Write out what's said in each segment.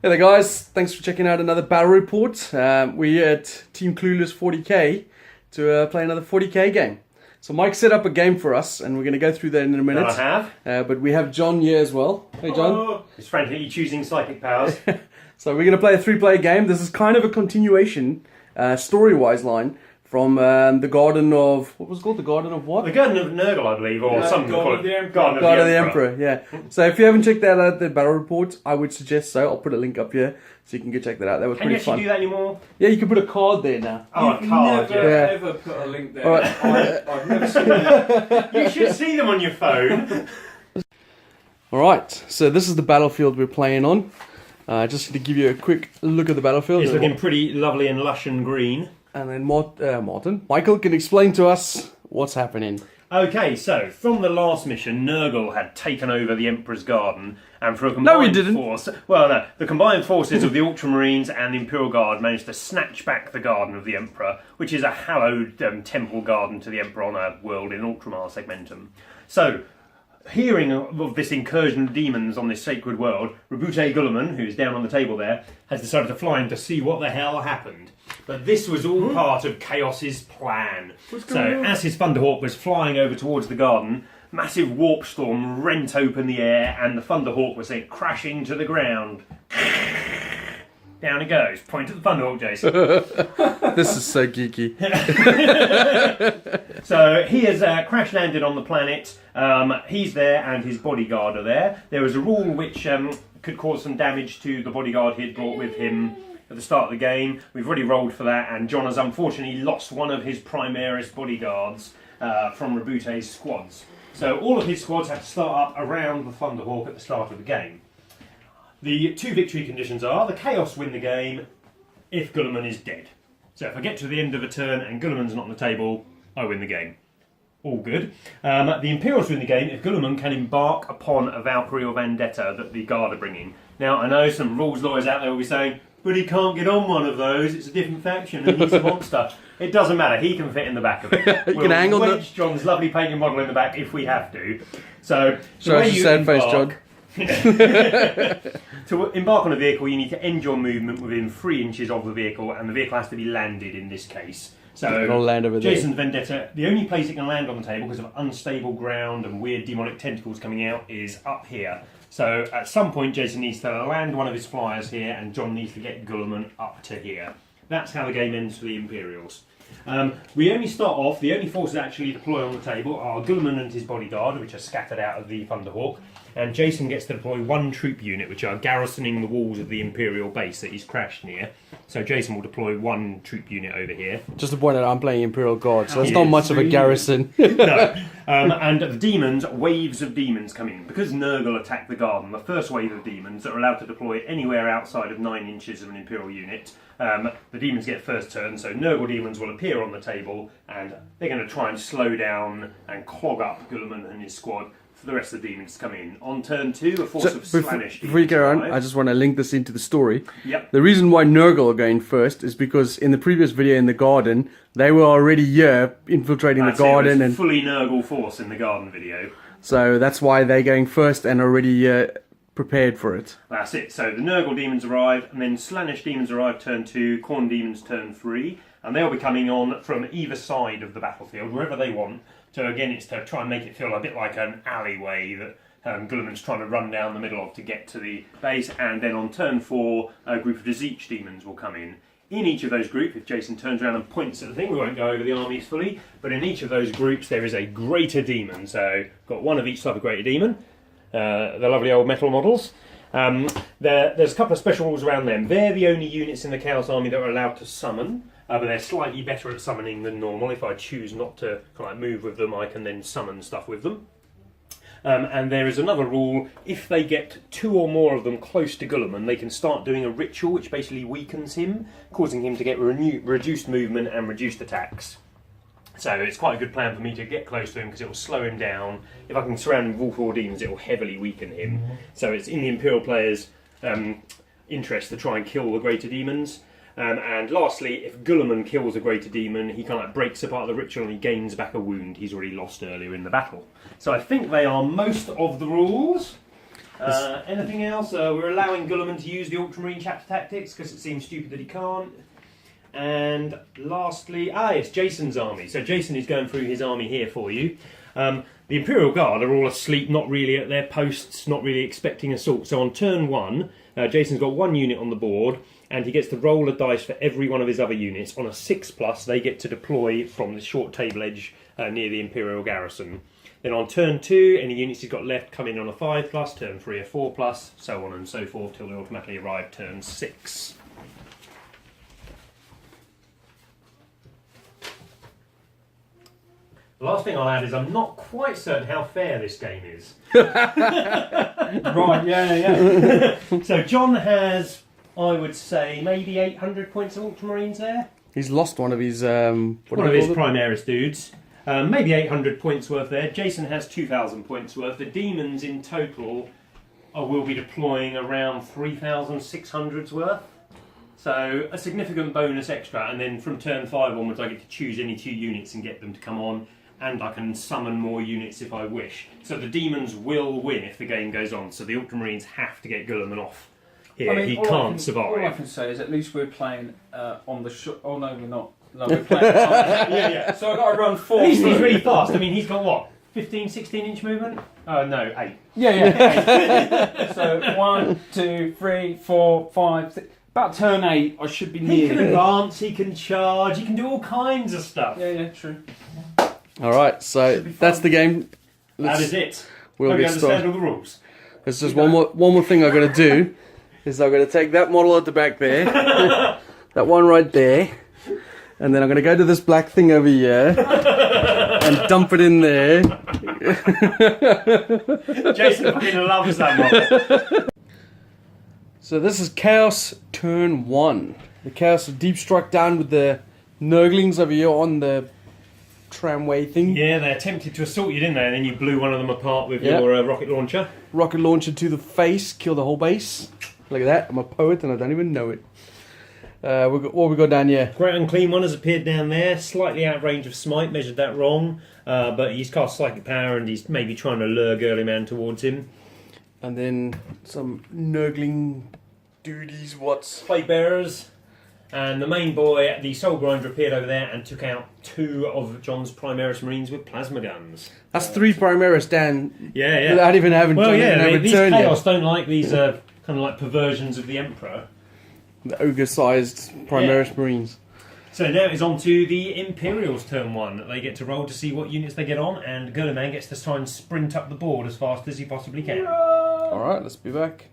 Hey there guys, thanks for checking out another battle report. We're here at Team Clueless 40k to play another 40k game. So Mike set up a game for us and we're going to go through that in a minute. I have. But we have John here as well. Hey John. Oh, he's frantically choosing psychic powers. So we're going to play a 3-player game. This is kind of a continuation, story-wise line, from the Garden of... What was it called? The Garden of what? The Garden of Nurgle, I believe, or some Garden of the Emperor. Garden of the Emperor, yeah. So if you haven't checked that out, the battle report, I would suggest so. I'll put a link up here so you can go check that out. That was Can you pretty fun. actually do that anymore? Yeah, you can put a card there now. Oh, a card, Never yeah. ever put a link there. All right. I've never seen that. You should see them on your phone. Alright, so this is the battlefield we're playing on. Just to give you a quick look at the battlefield. It's looking pretty lovely and lush and green. And then Michael can explain to us what's happening. Okay, so from the last mission, Nurgle had taken over the Emperor's Garden, and for a combined force, the combined forces of the Ultramarines and the Imperial Guard managed to snatch back the Garden of the Emperor, which is a hallowed temple garden to the Emperor on a world in Ultramar segmentum. So, hearing of this incursion of demons on this sacred world, Reprt Guilliman, who's down on the table there, has decided to fly in to see what the hell happened. But this was all part of Chaos's plan. So, as his Thunderhawk was flying over towards the garden, massive warp storm rent open the air, and the Thunderhawk was sent crashing to the ground. Down it goes. Point at the Thunderhawk, Jason. This is so geeky. So he has crash landed on the planet. He's there and his bodyguard are there. There was a rule which could cause some damage to the bodyguard he had brought with him at the start of the game. We've already rolled for that, and John has unfortunately lost one of his Primaris bodyguards from Reprt's squads. So all of his squads have to start up around the Thunderhawk at the start of the game. The two victory conditions are: the Chaos win the game if Guilliman is dead. So if I get to the end of a turn and Guilliman's not on the table, I win the game. All good. The Imperials win the game if Guilliman can embark upon a Valkyrie or Vendetta that the Guard are bringing. Now, I know some rules lawyers out there will be saying, but he can't get on one of those, it's a different faction and he's a monster. It doesn't matter, he can fit in the back of it. We'll can hang on wedge John's lovely painting model in the back if we have to. So, Show us your sad face, John. To embark on a vehicle, you need to end your movement within 3 inches of the vehicle, and the vehicle has to be landed in this case. So, It'll land over there. Jason's Vendetta, the only place it can land on the table because of unstable ground and weird demonic tentacles coming out is up here. So at some point Jason needs to land one of his flyers here and John needs to get Guilliman up to here. That's how the game ends for the Imperials. We only start off, the only forces actually deploy on the table are Guilliman and his bodyguard, which are scattered out of the Thunderhawk, and Jason gets to deploy 1 troop unit, which are garrisoning the walls of the Imperial base that he's crashed near. So Jason will deploy 1 troop unit over here. Just to point out, I'm playing Imperial Guard, so that's not much of a garrison. No. And the demons, waves of demons come in. Because Nurgle attacked the garden, the first wave of demons that are allowed to deploy anywhere outside of 9 inches of an Imperial unit, the demons get first turn, so Nurgle demons will appear on the table, and they're going to try and slow down and clog up Guilliman and his squad for the rest of the demons to come in. On turn 2, a force of Slanish demons. Before you go on, I just want to link this into the story. Yep. The reason why Nurgle are going first is because in the previous video in the garden, they were already here infiltrating the garden. It was fully Nurgle force in the garden video. So that's why they're going first and already prepared for it. That's it. So the Nurgle demons arrive, and then Slanish demons arrive turn 2, Khorne demons turn 3, and they'll be coming on from either side of the battlefield, wherever they want. So again, it's to try and make it feel a bit like an alleyway that Guilliman's trying to run down the middle of to get to the base, and then on turn 4, a group of Dzeech demons will come in. In each of those groups, if Jason turns around and points at the thing, we won't go over the armies fully, but in each of those groups there is a greater demon. So got 1 of each type of greater demon. The lovely old metal models. There's a couple of special rules around them. They're the only units in the Chaos Army that are allowed to summon, but they're slightly better at summoning than normal. If I choose not to kind of move with them, I can then summon stuff with them. And there is another rule: if they get 2 or more of them close to Guilliman, they can start doing a ritual which basically weakens him, causing him to get reduced movement and reduced attacks. So it's quite a good plan for me to get close to him because it will slow him down. If I can surround him with all 4 demons, it will heavily weaken him. So it's in the Imperial players' interest to try and kill the greater demons. And lastly, if Guilliman kills a greater demon, he kind of breaks apart the ritual and he gains back a wound he's already lost earlier in the battle. So I think they are most of the rules. Anything else? We're allowing Guilliman to use the Ultramarine chapter tactics because it seems stupid that he can't. And lastly, it's Jason's army. So Jason is going through his army here for you. The Imperial Guard are all asleep, not really at their posts, not really expecting assault. So on turn 1, Jason's got 1 unit on the board, and he gets to roll a dice for every one of his other units. On a 6+, they get to deploy from the short table edge near the Imperial garrison. Then on turn 2, any units he's got left come in on a 5+, turn 3 a 4+, so on and so forth till they automatically arrive turn 6. The last thing I'll add is I'm not quite certain how fair this game is. Right, yeah. So John has, I would say, maybe 800 points of Ultramarines there. He's lost one of his One of his Primaris dudes. Maybe 800 points worth there. Jason has 2,000 points worth. The demons in total will be deploying around 3,600's worth. So a significant bonus extra, and then from turn 5 onwards I get to choose any 2 units and get them to come on, and I can summon more units if I wish. So the demons will win if the game goes on, so the Ultramarines have to get Guilliman off here. He can't survive. All I can say is at least we're playing on the Oh no, we're not. No, we're playing. Yeah. So I've got to run 4. At least he's really fast. I mean, he's got what? 15, 16 inch movement? No, 8. Yeah. So 1, 2, 3, 4, 5, 6. About turn 8, I should be He near. can advance, he can charge, he can do all kinds of stuff. Yeah, true. Alright, so that's the game. That is it. We'll Hope you get understand started. all the rules. There's just one more thing I've got to do. Is I've got to take that model at the back there. That one right there. And then I'm going to go to this black thing over here. And dump it in there. Jason fucking loves that model. So this is Chaos turn 1. The Chaos of Deep struck down with the Nurglings over here on the tramway thing. Yeah, they attempted to assault you, didn't they? And then you blew one of them apart with Yeah. your rocket launcher. Rocket launcher to the face, kill the whole base. Look at that, I'm a poet and I don't even know it. What we got down here? Great Unclean One has appeared down there, slightly out of range of Smite, measured that wrong. But he's cast Psychic Power and he's maybe trying to lure Girly Man towards him. And then some Nurgling duties, Plague Bearers. And the main boy, the Soul Grinder, appeared over there and took out 2 of John's Primaris Marines with plasma guns. That's 3 Primaris down. Yeah. Without even having Well, John yeah, even have these returned Chaos yet. don't like these kind of like perversions of the Emperor. The ogre-sized Primaris Marines. So now it's on to the Imperials turn 1. They get to roll to see what units they get on, and Girlyman gets to try and sprint up the board as fast as he possibly can. Alright, let's be back.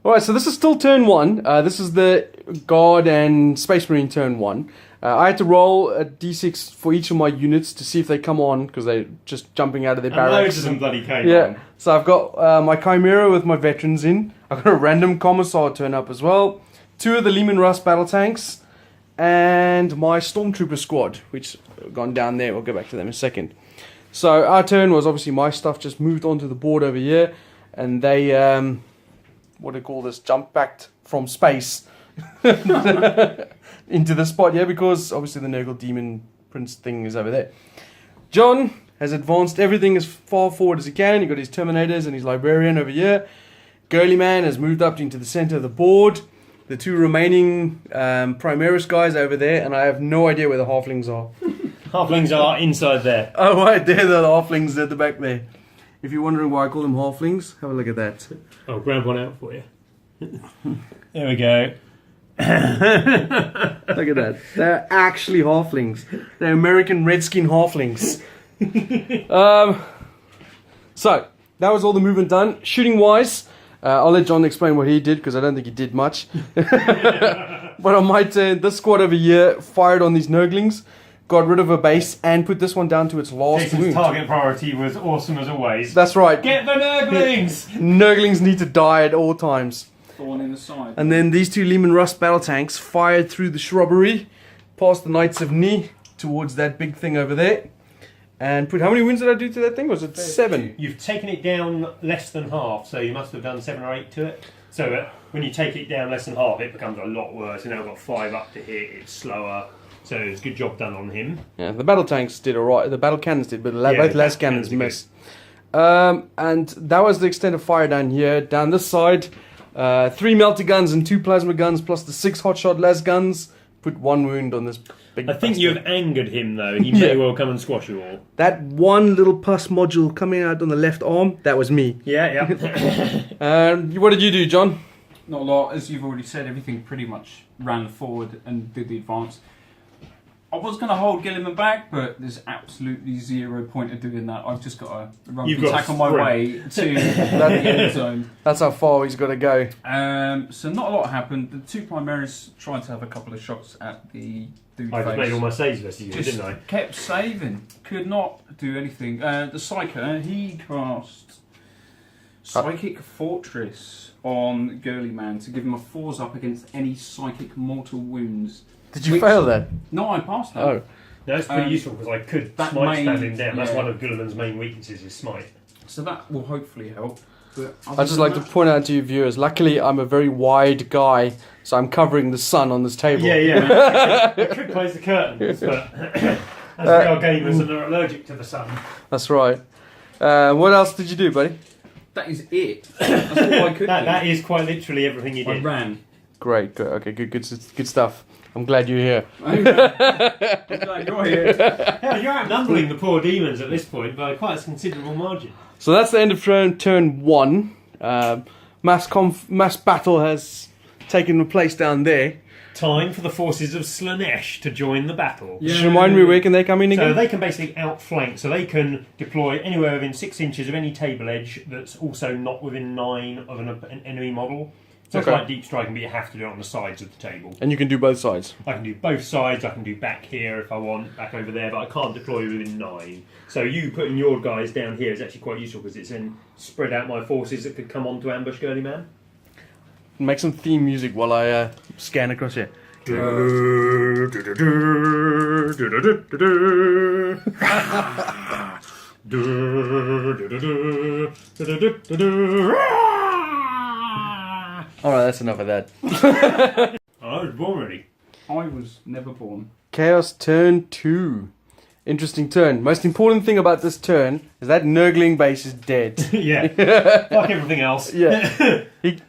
Alright, so this is still turn 1. This is the Guard and Space Marine turn 1. I had to roll a d6 for each of my units to see if they come on, because they're just jumping out of their And barracks. loads of them bloody came Yeah, on. so I've got my Chimera with my veterans in. I've got a random Commissar turn up as well. 2 of the Lehman Russ battle tanks. And my Stormtrooper squad, which have gone down there. We'll go back to them in a second. So our turn was obviously my stuff just moved onto the board over here. And they, what do you call this, jumped back from space into the spot here. Because obviously the Nurgle Demon Prince thing is over there. John has advanced everything as far forward as he can. He got his Terminators and his Librarian over here. Girly Man has moved up into the center of the board. The 2 remaining Primaris guys over there, and I have no idea where the Halflings are. Halflings are inside there. Oh, right, they're the Halflings at the back there. If you're wondering why I call them Halflings, have a look at that. I'll grab one out for you. There we go. Look at that. They're actually Halflings. They're American Redskin Halflings. So, that was all the movement done. Shooting-wise, I'll let John explain what he did because I don't think he did much. But on my turn, this squad over here fired on these Nurglings, got rid of a base, and put this one down to its last Jason's wound. target priority was awesome as always. That's right. Get the Nurglings! Nurglings need to die at all times. Thorn in the side. And then these 2 Lehman Russ battle tanks fired through the shrubbery, past the Knights of Ni, towards that big thing over there. And put, how many wins did I do to that thing? Was it 7? You've taken it down less than half, so you must have done 7 or 8 to it. So when you take it down less than half, it becomes a lot worse. You know, I've got 5 up to hit, it's slower. So it's a good job done on him. Yeah, the battle tanks did alright. The battle cannons did, but both las cannons missed. And that was the extent of fire down here. Down this side, 3 melter guns and 2 plasma guns, plus the 6 hotshot las guns. Put 1 wound on this big I think bastard. you have angered him, though. He may well come and squash you all. That one little pus module coming out on the left arm, that was me. Yeah. What did you do, John? Not a lot, as you've already said. Everything pretty much ran forward and did the advance. I was going to hold Gilliman back, but there's absolutely 0 point of doing that. I've just got to run You've the got attack to on my sprint. way to the end zone. That's how far he's got to go. So not a lot happened. The 2 Primaris tried to have a couple of shots at the dude I just face. made all my saves versus you, Just didn't I? kept saving. Could not do anything. The Psyker, he cast Psychic Fortress on Girly Man to give him a 4s up against any psychic mortal wounds. Did you fail that? No, I passed that. Oh. That's pretty useful because I could that smite stand may- him down. That's yeah. one of Gulliman's main weaknesses is smite. So that will hopefully help. But I'd just like to point out to you viewers, luckily I'm a very wide guy, so I'm covering the sun on this table. Yeah. I could close the curtains, but as we are gamers and are allergic to the sun. That's right. What else did you do, buddy? That is it. That's all I could That do. is quite literally everything you I did. ran. Great, good. Okay, good stuff. I'm glad you're here. I'm glad you're here. Hell, you're outnumbering the poor demons at this point by quite a considerable margin. So that's the end of turn 1. Mass battle has taken place down there. Time for the forces of Slanesh to join the battle. Yeah. Just remind me, where can they come in So again? they can basically outflank, so they can deploy anywhere within 6 inches of any table edge that's also not within 9 of an enemy model. So Okay. it's like deep striking, but you have to do it on the sides of the table. And you can do both sides. I can do both sides, I can do back here if I want, back over there, but I can't deploy within 9. So you putting your guys down here is actually quite useful because it's then spread out my forces that could come on to ambush Girly Man. Make some theme music while I scan across here. Alright, that's enough of that. I was born ready. I was never born. Chaos turn 2. Interesting turn. Most important thing about this turn is that Nurgling base is dead. Yeah, like everything else. Yeah.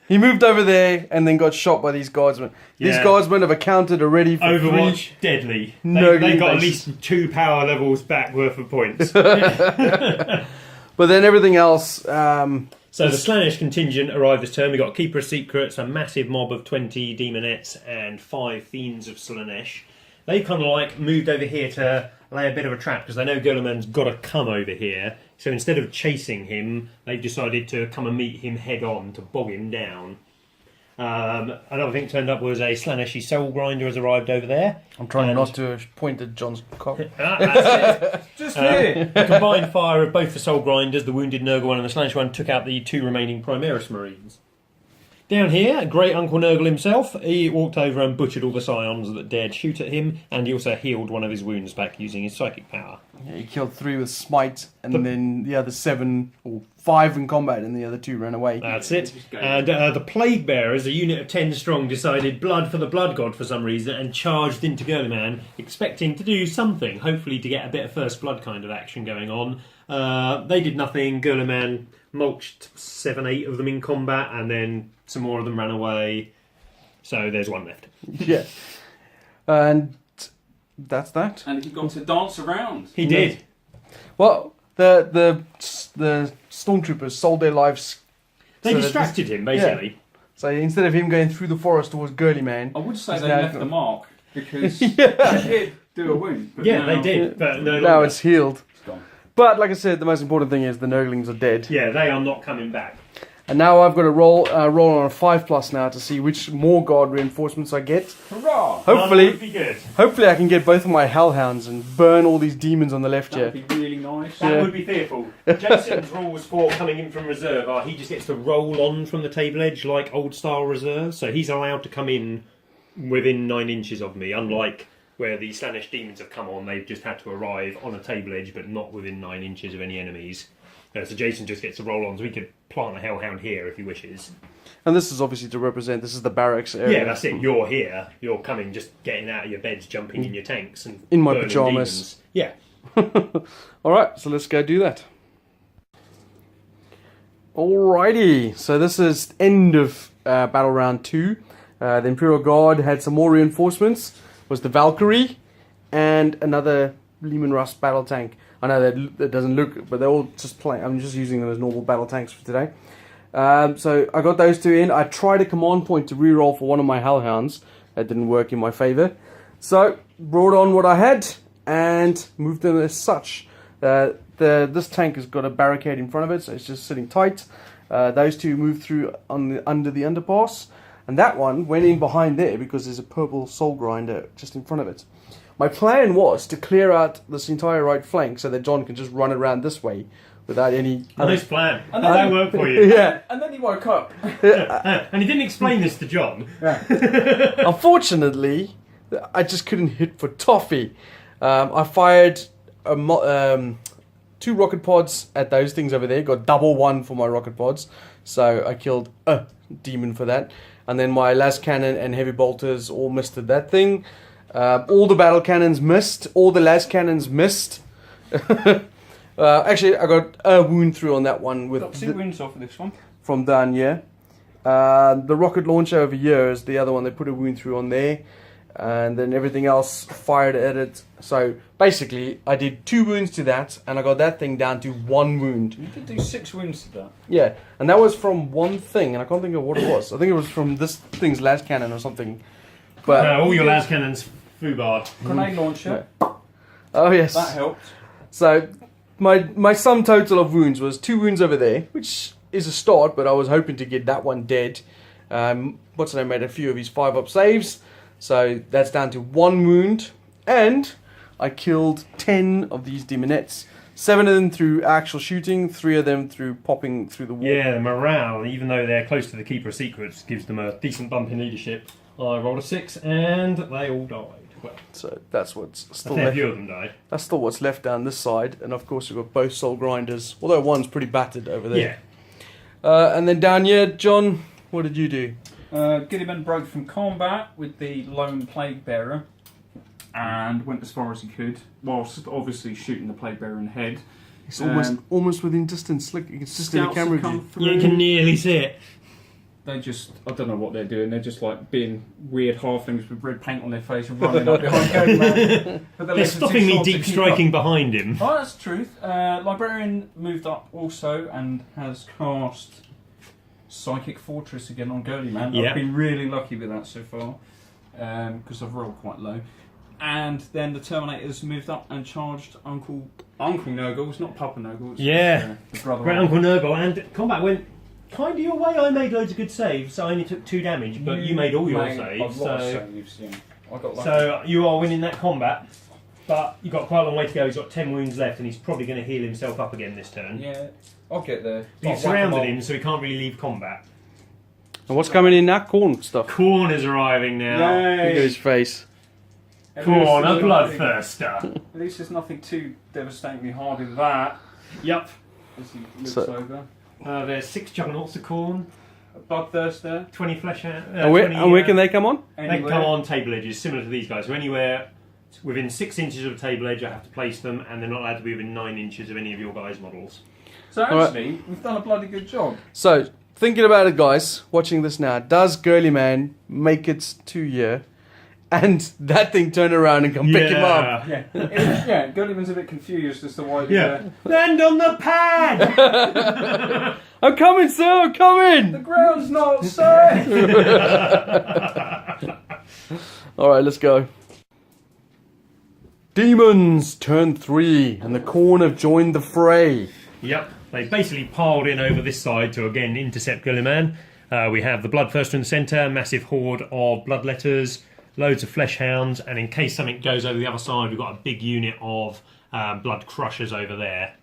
He moved over there and then got shot by these guardsmen. These Yeah. guardsmen have accounted already for Overwatch, deadly. No They got at bases. least 2 power levels back worth of points. But then everything else, So the Slanesh contingent arrived this turn. We got Keeper of Secrets, a massive mob of 20 demonettes, and 5 fiends of Slanesh. They kind of like moved over here to lay a bit of a trap because they know Gulliman's got to come over here. So instead of chasing him, they've decided to come and meet him head on to bog him down. Another thing turned up was a Slaneshi Soul Grinder has arrived over there. I'm trying And- not to point at John's cock. That's it. Just here. The combined fire of both the Soul Grinders, the wounded Nurgle one and the Slanesh one, took out the 2 remaining Primaris Marines. Down here, Great Uncle Nurgle himself, he walked over and butchered all the Scions that dared shoot at him, and he also healed one of his wounds back using his psychic power. Yeah, he killed 3 with smite, and then the other 7 or 5 in combat, and the other 2 ran away. That's it. And the Plague Bearers, a unit of 10 strong, decided blood for the Blood God for some reason and charged into Girlyman, expecting to do something, hopefully to get a bit of First Blood kind of action going on. They did nothing. Girlyman mulched 7-8 of them in combat, and then some more of them ran away. So there's 1 left. Yeah. And that's that. And he got to dance around. He did. Well, the stormtroopers sold their lives. They so that distracted him, basically. So instead of him going through the forest towards Girly Man, I would say He's they now left got- the mark because he did do a wound. But Yeah, now they did. But no now longer. it's healed. It's gone. But like I said, the most important thing is the Nurglings are dead. Yeah, they are not coming back. And now I've got to roll on a 5+ now to see which more guard reinforcements I get. Hurrah! None Hopefully, would be good. hopefully I can get both of my hellhounds and burn all these demons on the left That here. would be really nice. That Yeah. would be fearful. Jason's rules for coming in from reserve are he just gets to roll on from the table edge like old style reserve, so he's allowed to come in within 9 inches of me, unlike where the Slanesh demons have come on, they've just had to arrive on a table edge but not within 9 inches of any enemies. So Jason just gets to roll on, so he could plant a Hellhound here if he wishes. And this is obviously to represent, this is the barracks area. Yeah, that's it. You're here. You're coming, just getting out of your beds, jumping in your tanks, and In my burning pyjamas. demons. Yeah. Alright, so let's go do that. Alrighty, so this is end of battle round 2. The Imperial Guard had some more reinforcements. Was the Valkyrie and another Leman Russ battle tank. I know that doesn't look, but they're all just plain. I'm just using them as normal battle tanks for today. So I got those two in. I tried a command point to reroll for one of my Hellhounds. That didn't work in my favor. So brought on what I had and moved them as such. This tank has got a barricade in front of it, so it's just sitting tight. Those two moved through under the underpass, and that one went in behind there because there's a purple soul grinder just in front of it. My plan was to clear out this entire right flank so that John can just run around this way without any... Nice plan. And that worked for you. Yeah. And then he woke up. And he didn't explain this to John. Unfortunately, I just couldn't hit for toffee. I fired 2 rocket pods at those things over there. Got double 1 for my rocket pods. So I killed a demon for that. And then my las cannon and heavy bolters all missed at that thing. All the battle cannons missed. All the las cannons missed. Actually, I got a wound through on that one. With Got 2 wounds off of this one. from down here. The rocket launcher over here is the other one. They put a wound through on there. And then everything else fired at it. So basically, I did 2 wounds to that, and I got that thing down to 1 wound. You did do 6 wounds to that. Yeah, and that was from one thing, and I can't think of what it was. I think it was from this thing's las cannon or something. But All your las cannons, foobarred. Grenade launcher. oh yes, That helped. so my sum total of wounds was 2 wounds over there, which is a start, but I was hoping to get that one dead. What's the name? Made a few of his 5-up saves. So that's down to 1 wound, and I killed 10 of these demonettes. 7 of them through actual shooting, 3 of them through popping through the wall. Yeah, the morale, even though they're close to the Keeper of Secrets, gives them a decent bump in leadership. I rolled a 6, and they all died. Well, So that's what's a still fair left. few of them died. That's still what's left down this side, and of course we've got both soul grinders. Although one's pretty battered over there. Yeah. And then down here, John, what did you do? Gilliman broke from combat with the lone plague bearer and went as far as he could, whilst obviously shooting the plague bearer in the head. It's almost within distance. Look, you can just see the Scouts camera have come view. through. You can nearly see it. They just, I don't know what they're doing. They're just like being weird halflings with red paint on their face and running up behind Gilliman. They're stopping me deep striking behind him. Oh, that's the truth. Librarian moved up also and has cast Psychic Fortress again on Girly Man. Yeah. I've been really lucky with that so far because I've rolled quite low. And then the Terminators moved up and charged Uncle Nurgle. Not Papa Nurgle. It's Yeah. the brother. Great Uncle Nurgle, and combat went kind of your way. I made loads of good saves, so I only took 2 damage, but you made all your saves. A lot of saves, yeah. I got lucky. So you are winning that combat, but you've got quite a long way to go. He's got 10 wounds left, and he's probably going to heal himself up again this turn. Yeah, I'll get there. You've surrounded him, so he can't really leave combat. And what's coming in now? Corn stuff. Corn is arriving now. Look at his face. Corn, a bloodthirster. At least there's nothing too devastatingly hard in that. Yep. As he looks So- over. There's 6 juggernauts of corn, A bloodthirster. 20 flesh out. And where can they come on? They can come on table edges, similar to these guys. So anywhere within 6 inches of a table edge, I have to place them, and they're not allowed to be within 9 inches of any of your guys' models. So actually, we've done a bloody good job. So, thinking about it, guys, watching this now, does Girly Man make it to here and that thing turn around and come pick him up? Yeah, yeah. Gulliman's a bit confused as to why. Land on the pad. I'm coming, sir, I'm The coming! ground's not safe. Alright, let's go. Demons, turn 3, and the Corn have joined the fray. Yep, they basically piled in over this side to again intercept Gilliman. We have the Bloodthirster in the centre, massive horde of Bloodletters, loads of Flesh Hounds, and in case something goes over the other side, we've got a big unit of Blood Crushers over there.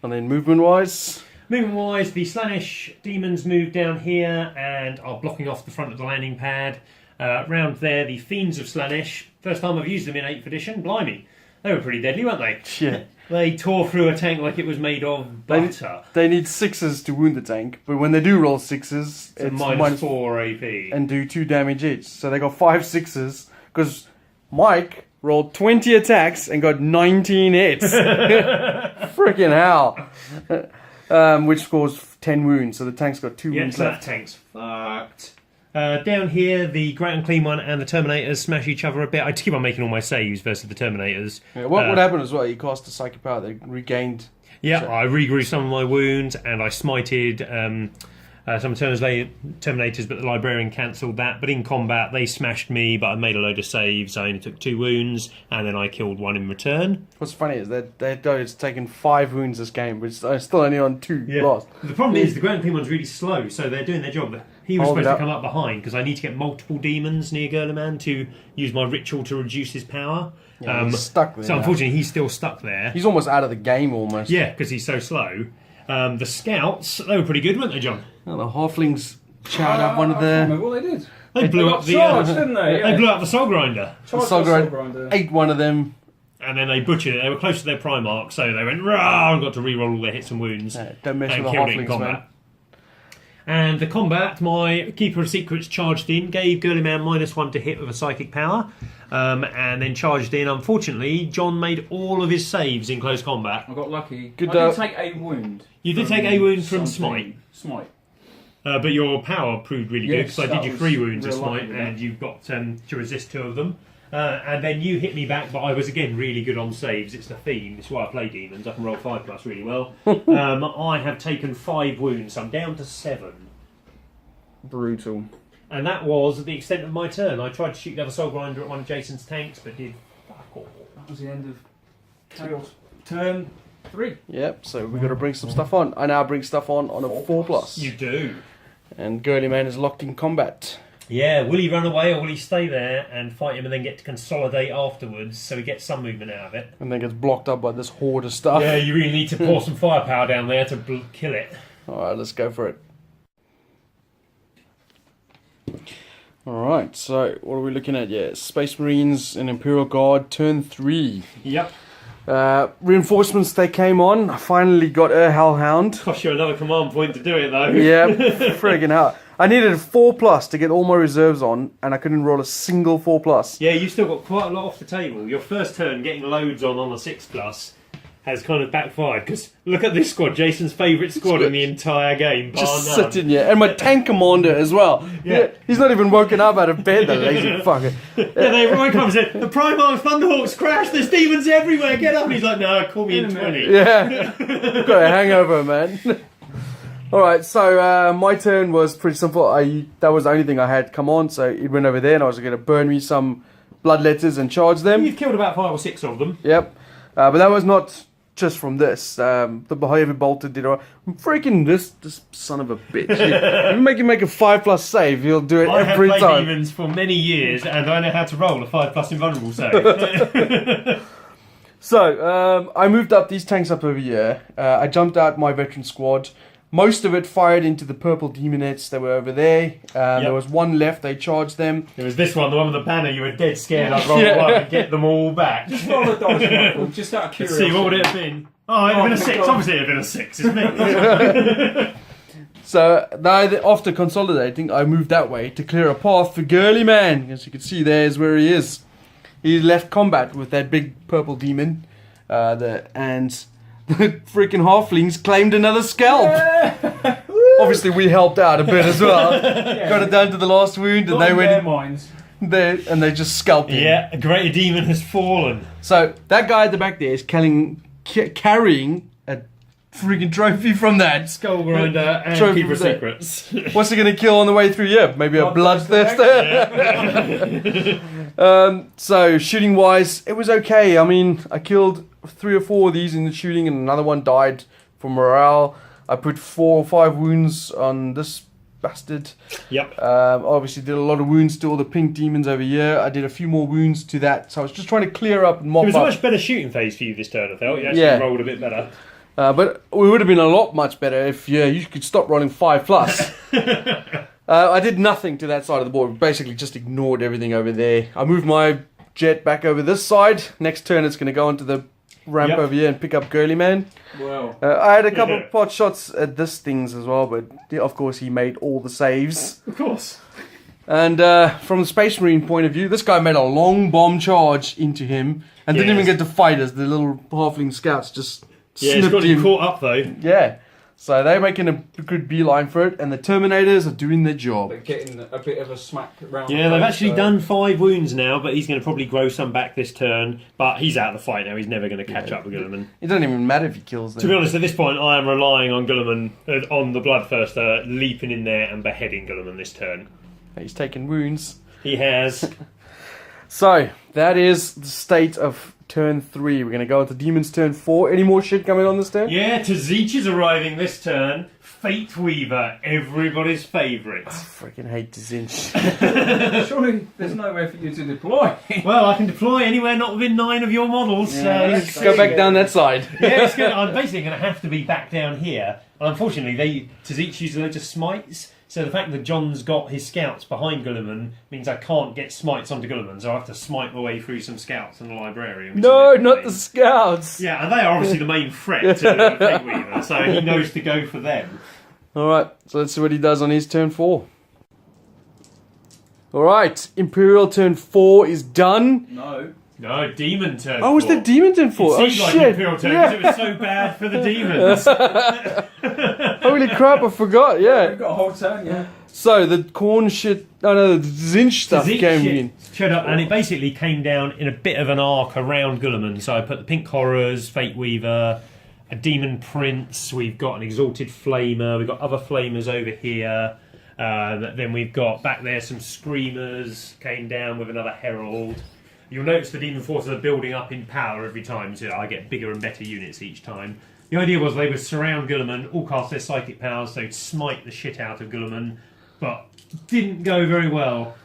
And then movement-wise... Movement wise, the Slaanesh demons move down here and are blocking off the front of the landing pad. Round there, the Fiends of Slaanesh. First time I've used them in 8th edition. Blimey, they were pretty deadly, weren't they? Yeah. They tore through a tank like it was made of butter. They need 6s to wound the tank, but when they do roll 6s, It's it's minus 4 AP. and do 2 damage each. So they got 5 6s, because Mike rolled 20 attacks and got 19 hits. Freaking hell. Which caused 10 wounds, so the tank's got 2 Yeah, wounds so that left. tank's fucked. Down here, the Great Unclean One and the Terminators smash each other a bit. I keep on making all my saves versus the Terminators. Yeah, what happened as well? You cast a psychic power, they regained. Yeah, So- I regrew some of my wounds and I smited some Terminators, but the Librarian cancelled that. But in combat, they smashed me, but I made a load of saves. I only took 2 wounds, and then I killed 1 in return. What's funny is that it's taken 5 wounds this game, but it's still only on 2 lost. The problem is the Great Unclean One's really slow, so they're doing their job. He was supposed to come up behind because I need to get multiple demons near Gurliman to use my ritual to reduce his power. Yeah, he's stuck there. So unfortunately, he's still stuck there. He's almost out of the game, almost. Yeah, because he's so slow. The scouts, they were pretty good, weren't they, John? Oh, the halflings chowed up one of I can't the... remember what they did. They blew up the... Charged, didn't they? Yeah. They blew up the Soul Grinder. Charged Soul the Soul Grinder. Grinder. Ate one of them. And then they butchered it. They were close to their Primarch, so they went, rah, and got to re-roll all their hits and wounds. Yeah, don't mess and with the killed it in halflings, combat. man. And the combat, my Keeper of Secrets charged in, gave Gurliman -1 to hit with a psychic power, and then charged in. Unfortunately, John made all of his saves in close combat. I got lucky. Good, I did take a wound. You did take a wound from something. Smite. But your power proved really good, Yes, because I did that you was 3 wounds of real lucky Smite, with that. and you've got to resist 2 of them. And then you hit me back, but I was again really good on saves. It's the theme. It's why I play demons. I can roll 5+ really well. I have taken 5 wounds. So I'm down to 7. Brutal. And that was the extent of my turn. I tried to shoot the other Soul Grinder at one of Jason's tanks, but did fuck all. That was the end of Chaos. Turn 3. Yep, so we've got to bring some stuff on. I now bring stuff on a 4+. You do. And Gurliman is locked in combat. Yeah, will he run away or will he stay there and fight him and then get to consolidate afterwards so he gets some movement out of it? And then gets blocked up by this horde of stuff. Yeah, you really need to pour some firepower down there to kill it. Alright, let's go for it. Alright, so what are we looking at? Yeah, Space Marines and Imperial Guard, turn 3. Yep. Reinforcements, they came on. I finally got a Hellhound. Cost you another command point to do it though. Yeah, friggin' hell. I needed a 4+ to get all my reserves on, and I couldn't roll a single 4+. Yeah, you still got quite a lot off the table. Your first turn getting loads on a 6+ has kind of backfired, because look at this squad, Jason's favourite squad in the entire game, bar Just none. sitting here. And my tank commander as well. Yeah. He's not even woken up out of bed, the lazy fucker. Yeah, they right comes in, the Primarch Thunderhawks crash, there's demons everywhere, get up! And he's like, no, call me in 20. Yeah. Got a hangover, man. Alright, so my turn was pretty simple. That was the only thing I had come on, so it went over there and I was going to burn me some bloodletters and charge them. You've killed about 5 or 6 of them. Yep. But that was not just from this. The heavy bolter did all right. Freaking this son of a bitch. You make him make a 5+ save, he'll do it I have every played time. demons for many years and I know how to roll a 5+ invulnerable save. So, I moved up these tanks up over here. I jumped out my veteran squad. Most of it fired into the purple demonettes that were over there. There was one left, they charged them. There was this one, the one with the banner, you were dead scared I'd roll one and get them all back. Just roll a dice, Michael, just out of Let's curiosity. see, what would it have been? Oh, it'd have been a 6. God. Obviously it'd have been a 6, it's me. So, after consolidating, I moved that way to clear a path for Gurliman. As you can see, there's where he is. He left combat with that big purple demon. And the freaking halflings claimed another scalp. Yeah. Obviously, we helped out a bit as well. Got it down to the last wound, and Not they in their went minds. there and they just scalped him. Yeah, a greater demon has fallen. So that guy at the back there is carrying a freaking trophy from that. Skull Grinder and Trophy Keeper of for that. Secrets. What's he going to kill on the way through? Yeah, maybe a bloodthirster. So shooting wise, it was okay. I mean, I killed 3 or 4 of these in the shooting, and another one died for morale. I put 4 or 5 wounds on this bastard. Yep. Obviously did a lot of wounds to all the pink demons over here. I did a few more wounds to that. So I was just trying to clear up and It mop was a up. much better shooting phase for you this turn, I felt. You actually Yeah. rolled a bit better. But we would have been a lot much better if you could stop rolling 5+. I did nothing to that side of the board. Basically just ignored everything over there. I moved my jet back over this side. Next turn it's going to go onto the ramp over here and pick up Gurliman. Well, I had a couple of pot shots at this things as well, but of course he made all the saves. Of course. And from the Space Marine point of view, this guy made a long bomb charge into him and didn't even get to fight us. The little halfling scouts just Yeah, it's snipped got you him. caught up though. Yeah. So they're making a good beeline for it, and the Terminators are doing their job. They're getting a bit of a smack around. Yeah, the they've face, actually so- done 5 wounds now, but he's going to probably grow some back this turn. But he's out of the fight now. He's never going to catch up with Guilliman. It doesn't even matter if he kills them. To be honest, at this point, I am relying on Guilliman, on the Bloodthirster, leaping in there and beheading Guilliman this turn. He's taking wounds. He has. So, that is the state of turn 3. We're going to go into Demon's turn 4. Any more shit coming on this turn? Yeah, Tzich is arriving this turn. Fate Weaver, everybody's favourite. I freaking hate Zinch. Surely there's no way for you to deploy. Well, I can deploy anywhere not within 9 of your models. Let's go back down that side. Yeah, I'm basically going to have to be back down here. And unfortunately, Tzich uses loads of smites. So the fact that John's got his scouts behind Guilliman means I can't get smites onto Guilliman, so I have to smite my way through some scouts and the librarian. which No, is a bit not pain. the Scouts. Yeah, and they are obviously the main threat to Fate Weaver, so he knows to go for them. Alright, so let's see what he does on his turn 4. Alright, Imperial turn 4 is done. No. No, Demon turn. Oh, was the Demon turn 4? Oh It seemed like shit. Imperial turn because it was so bad for the demons. Holy crap, I forgot, yeah. We've got a whole turn, yeah. So, the corn shit, the Zinch stuff Tzich came shit in. showed up, and it basically came down in a bit of an arc around Guilliman. So I put the Pink Horrors, Fate Weaver, a Demon Prince, we've got an Exalted Flamer, we've got other Flamers over here. Then we've got back there some Screamers, came down with another Herald. You'll notice the Demon Forces are building up in power every time, so I get bigger and better units each time. The idea was they would surround Guilliman, all cast their psychic powers, so they'd smite the shit out of Guilliman, but didn't go very well.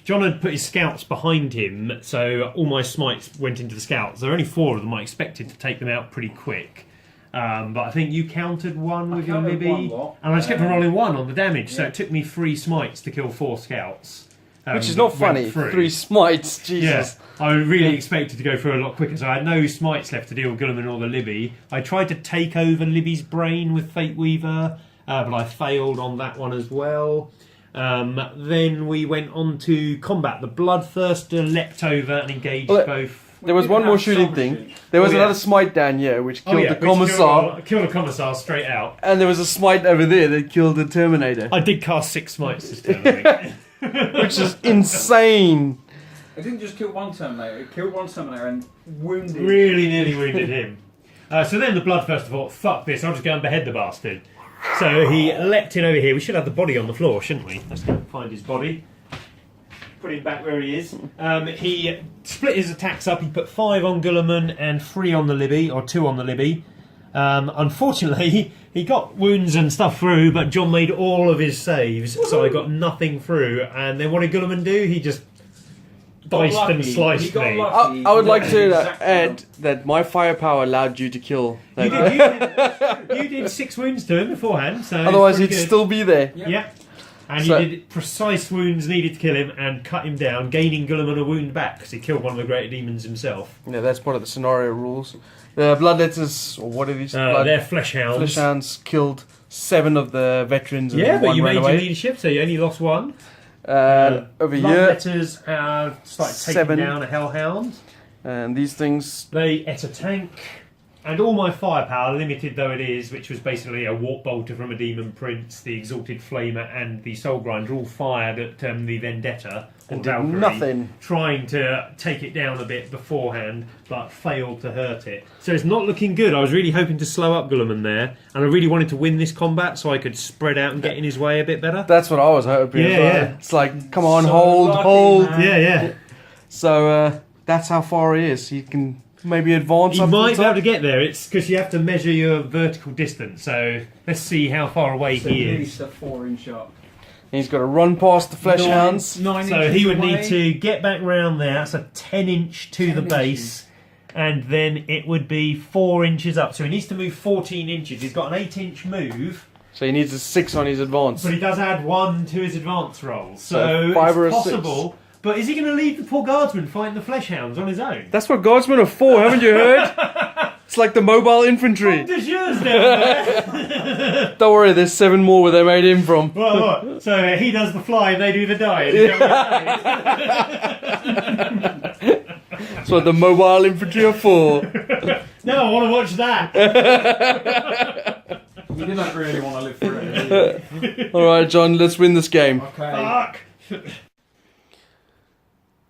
John had put his scouts behind him, so all my smites went into the scouts. There were only 4 of them. I expected to take them out pretty quick. But I think you counted 1 with your counted Libby, one lot. and I just kept on rolling 1 on the damage, so it took me 3 smites to kill 4 scouts. Which is not went funny. through. 3 smites, Jesus. Yeah, I really expected to go through a lot quicker, so I had no smites left to deal with Guilliman or the Libby. I tried to take over Libby's brain with Fate Weaver, but I failed on that one as well. Then we went on to combat. The Bloodthirster leapt over and engaged both. There was one more shooting thing. There was another smite down here, which killed the Commissar. Killed the Commissar straight out. And there was a smite over there that killed the Terminator. I did cast 6 smites this turn, I think. Which is insane. It didn't just kill one Terminator, it killed one Terminator and wounded. Really nearly wounded him. So then the Bloodthirster thought, fuck this, I'll just go and behead the bastard. So he leapt in over here. We should have the body on the floor, shouldn't we? Let's go find his body. Put him back where he is. He split his attacks up. He put 5 on Guilliman and 3 on the Libby, or 2 on the Libby. Unfortunately, he got wounds and stuff through, but John made all of his saves, so I got nothing through. And then what did Guilliman do? He just diced and sliced me. I would like to add that my firepower allowed you to kill. You did 6 wounds to him beforehand, so Otherwise, he'd good. still be there. Yeah. And So- you did precise wounds needed to kill him and cut him down, gaining Guilliman a wound back because he killed one of the greater demons himself. Yeah, that's part of the scenario rules. The Bloodletters, or what are these? They're flesh hounds. Flesh Hounds killed 7 of the veterans and Yeah, but one you ran made your away. leadership, so you only lost 1. Over here, Bloodletters have started taking 7. down a hellhound. and these things. They ate a tank. And all my firepower, limited though it is, which was basically a warp bolter from a demon prince, the exalted flamer, and the soul grinder, all fired at the Vendetta or And did Valkyrie, nothing. trying to take it down a bit beforehand, but failed to hurt it. So it's not looking good. I was really hoping to slow up Guilliman there, and I really wanted to win this combat so I could spread out and get in his way a bit better. That's what I was hoping. Yeah, yeah. It's like, come on, So hold, lucky, hold. man. Yeah. So that's how far he is. He can maybe advance You up might to be the able top. to get there. It's because you have to measure your vertical distance. So let's see how far away So he at is. least a 4-inch up. He's got to run past the Flesh Hounds. 9 So inches he would away. need to get back round there. That's a 10-inch to 10 the base. And then it would be 4 inches up. So he needs to move 14 inches. He's got an 8-inch move, So he needs a 6 on his advance. but he does add 1 to his advance roll. So So 5 or a it's 6. possible. But is he going to leave the poor guardsman fighting the Flesh Hounds on his own? That's what guardsmen are for, haven't you heard? It's like the mobile infantry. De Jure's down there. Don't worry, there's 7 more where they made him from. What? So he does the fly and they do the dive. Is that what you're saying? That's what the mobile infantry are for. No, I want to watch that. You didn't really want to live for it. Alright, John, let's win this game. Okay. Fuck!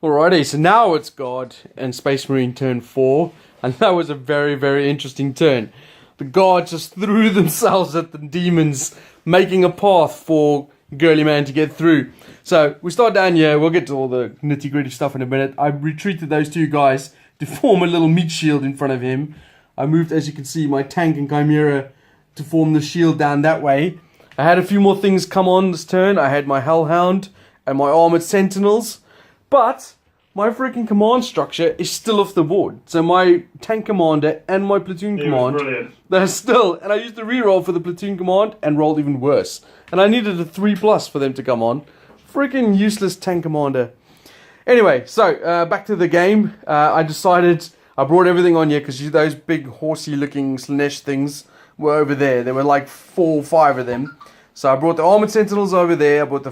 Alrighty, so now it's God and Space Marine turn 4, and that was a very, very interesting turn. The guards just threw themselves at the demons, making a path for Girly Man to get through. So we start down here, we'll get to all the nitty gritty stuff in a minute. I retreated those two guys to form a little meat shield in front of him. I moved, as you can see, my tank and Chimera to form the shield down that way. I had a few more things come on this turn. I had my Hellhound and my Armored Sentinels. But my freaking command structure is still off the board. So my tank commander and my platoon command, Brilliant. they're still, and I used the reroll for the platoon command and rolled even worse. And I needed a 3+ for them to come on. Freaking useless tank commander. Anyway, so back to the game. I decided, I brought everything on here because those big horsey looking Slanesh things were over there. There were like 4 or 5 of them. So I brought the Armored Sentinels over there. I brought the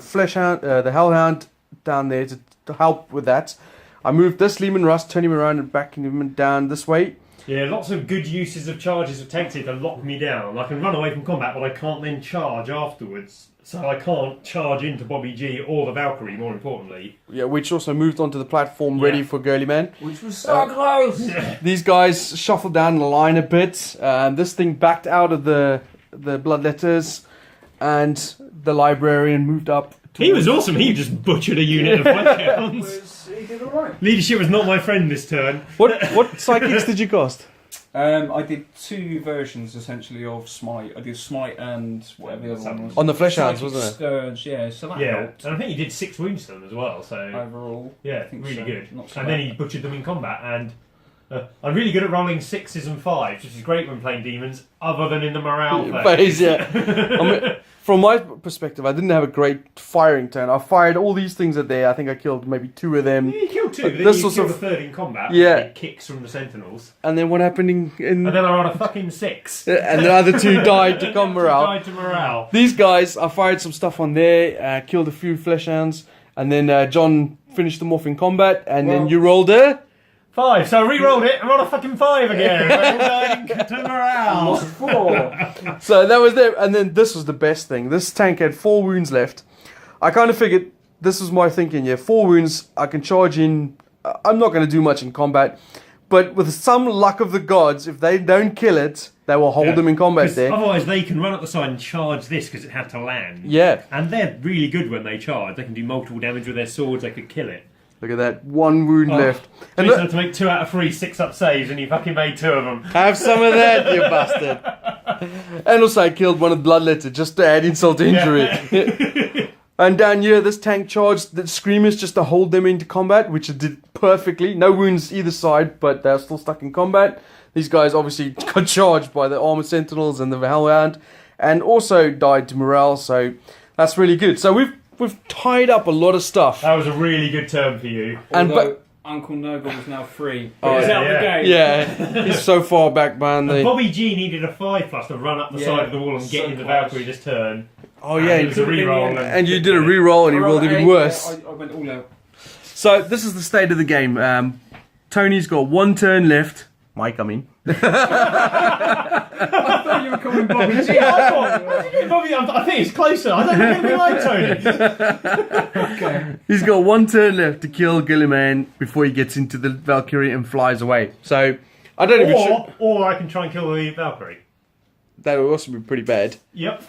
the Hellhound down there to help with that. I moved this Lehman Rust, turn him around and back him down this way. Yeah, lots of good uses of charges of tanks here to lock me down. I can run away from combat, but I can't then charge afterwards. So I can't charge into Bobby G or the Valkyrie, more importantly. Yeah, which also moved onto the platform ready for Girly Man. Which was so close! These guys shuffled down the line a bit. This thing backed out of the Bloodletters, and the Librarian moved up. He was awesome. He just butchered a unit of Bloodhounds. He did alright. Leadership was not my friend this turn. What psychics did you cast? I did 2 versions essentially of Smite. I did Smite and whatever the other one was. On the Flesh Hounds, Psychic wasn't it? Scourge, yeah, so that Yeah, helped and I think he did 6 wounds to them as well. So overall. yeah, I think really so. good. Not so And then bad. he butchered them in combat. And I'm really good at rolling 6s and 5s, which is great when playing demons, other than in the morale phase. Phase, yeah. I mean, from my perspective, I didn't have a great firing turn. I fired all these things at there. I think I killed maybe 2 of them. You killed 2, But but then this you was killed sort the 3rd in combat. Yeah. With kicks from the Sentinels. And then what happened in And then I rolled a fucking 6. and the other 2 died to come morale. Died to morale. These guys, I fired some stuff on there, killed a few Flesh Hounds, and then John finished them off in combat, and then Well- you rolled a... 5. So I re-rolled it and rolled a fucking 5 again. They all died to morale. 4! So that was there, and then this was the best thing. This tank had 4 wounds left. I kind of figured, this was my thinking, yeah, 4 wounds, I can charge in, I'm not going to do much in combat, but with some luck of the gods, if they don't kill it, they will hold them in combat 'Cause there. Otherwise they can run up the side and charge this because it had to land. Yeah, And they're really good when they charge. They can do multiple damage with their swords, they could kill it. look at that, 1 wound left. And And you look, had to make 2 out of 3 6-up saves and you fucking made 2 of them. have some of that, you bastard. And also I killed one of the Bloodletter just to add insult to injury. And down here, this tank charged the Screamers just to hold them into combat, which it did perfectly. No wounds either side, but they're still stuck in combat. These guys obviously got charged by the Armored Sentinels and the Hellhound, and also died to morale, so that's really good. So we've tied up a lot of stuff. That was a really good turn for you. And Although Uncle Noggle is now free. Oh, He's out of the yeah. game. Yeah, he's so far back behind the... Bobby G needed a 5+ to run up the Yeah, side of the wall and get so in the close. Valkyrie this turn. Oh yeah, And it was a reroll. and you did a reroll and you rolled even worse. I went all out. So this is the state of the game. Tony's got 1 turn left. Mike, I mean. I thought you were calling Bobby G. Bobby, I think it's closer. I don't really like Tony. Okay. He's got 1 turn left to kill Gilliman before he gets into the Valkyrie and flies away. So I don't even sure. Or I can try and kill the Valkyrie. That would also be pretty bad. Yep.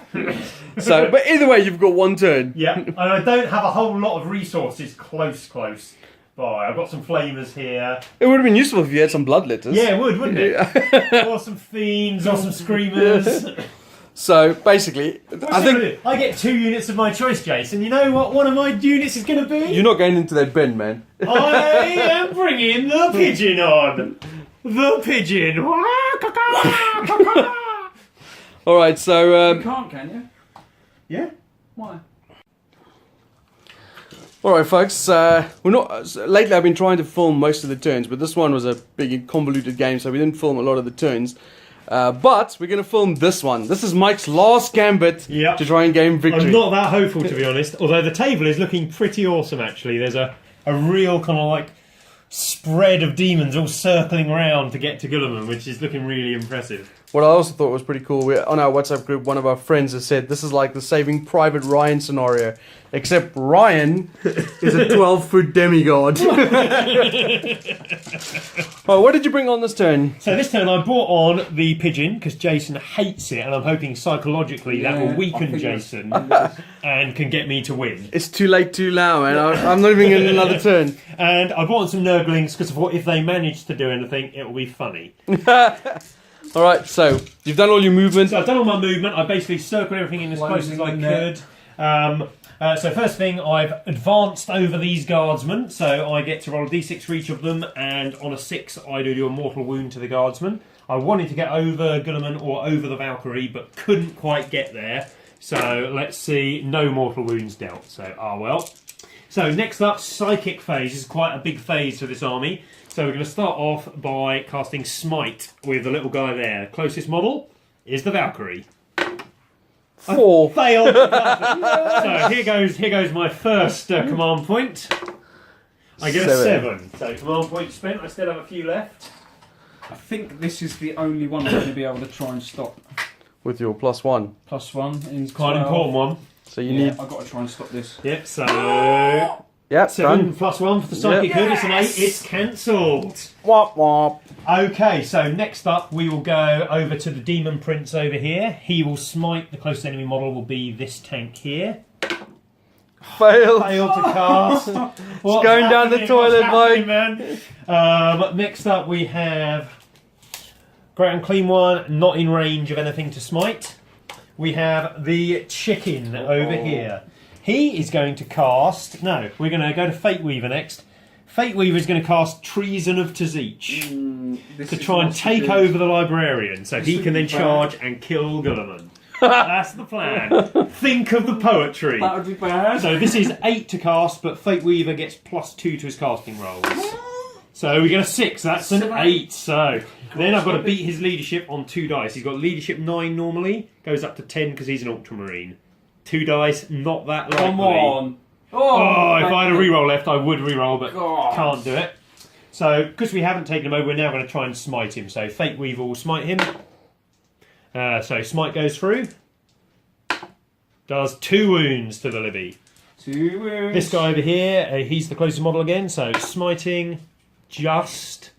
So, but either way, you've got 1 turn. Yeah, and I don't have a whole lot of resources close by. I've got some flamers here. It would have been useful if you had some Bloodletters. Yeah, it would, wouldn't it? Or some fiends, or some screamers. So basically, I think I get 2 units of my choice, Jason. You know what one of my units is going to be? you're not going into that bin, man. I am bringing the pigeon on. The pigeon. All right, so You can't, can you? Yeah. Why? all right, folks. We're not lately. I've been trying to film most of the turns, but this one was a big convoluted game, so we didn't film a lot of the turns. But we're going to film this one. This is Mike's last gambit Yep. to try and gain victory. I'm not that hopeful, to be honest. Although the table is looking pretty awesome, actually. There's a real kind of like spread of demons all circling around to get to Gulliman, which is looking really impressive. What I also thought was pretty cool, on our WhatsApp group, one of our friends has said this is like the Saving Private Ryan scenario, except Ryan is a 12-foot demigod. Oh, what did you bring on this turn? So this turn I brought on the pigeon because Jason hates it, and I'm hoping psychologically that will weaken Jason and can get me to win. It's too late too now, man. I'm not even getting another turn. And I brought on some Nurglings because I thought if they manage to do anything, it will be funny. Alright, so you've done all your movement. So I've done all my movement. I basically circled everything in as close as I could. So first thing, I've advanced over these guardsmen, so I get to roll a d6 for each of them, and on a 6 I do a mortal wound to the guardsman. I wanted to get over Guilliman or over the Valkyrie, but couldn't quite get there. So let's see, no mortal wounds dealt, so well. So next up, Psychic Phase. This is quite a big phase for this army. So we're going to start off by casting Smite with the little guy there. Closest model is the Valkyrie. 4. Failed. So here goes my first command point. I get a 7. So command point spent. I still have a few left. I think this is the only one I'm going to be able to try and stop. With your +1. +1 in Quite an important one. So you need... I've got to try and stop this. Yep, so... Yep, 7 done. +1 for the Psychic Hood. It's an 8. It's cancelled. Wop wop. Okay, so next up we will go over to the Demon Prince over here. He will smite. The closest enemy model will be this tank here. Failed. Failed to cast. What's going down the happening? toilet, What's happening, man? Next up we have Great Unclean One, not in range of anything to smite. We have the chicken over here. He is going to cast... No, we're going to go to Fate Weaver next. Fate Weaver is going to cast Treason of Tzich to try and take over the Librarian, so he can then charge and kill Guilliman. That's the plan. Think of the poetry. That would be bad. So this is 8 to cast, but Fate Weaver gets +2 to his casting rolls. So we get a 6, that's an 8. So then I've got to beat his leadership on 2 dice. He's got leadership 9 normally, goes up to 10 because he's an Ultramarine. 2 dice, not that likely. Come on. Oh, if I had a reroll left, I would reroll, but God. can't do it. So, because we haven't taken him over, we're now going to try and smite him. So, Fate Weaver will smite him. So, smite goes through. Does 2 wounds to the Libby. 2 wounds. This guy over here, he's the closest model again. So, smiting, just,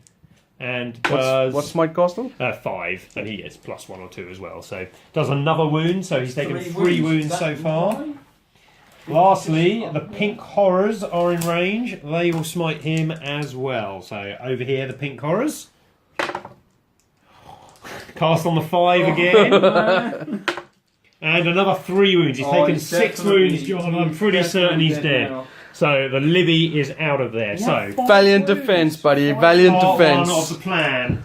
and does... What's Smite cost him? 5, and he gets +1 or 2 as well. So, does another wound, so he's taken 3 3 wounds so far. Lastly, the Pink Horrors are in range. They will smite him as well. So, over here, the Pink Horrors. Cast on the 5 again. And another 3 wounds. He's taken 6 wounds, John. I'm pretty certain he's dead. Now. So, the Libby is out of there. So, Valiant defense, buddy. Valiant part defense. 1 of the plan.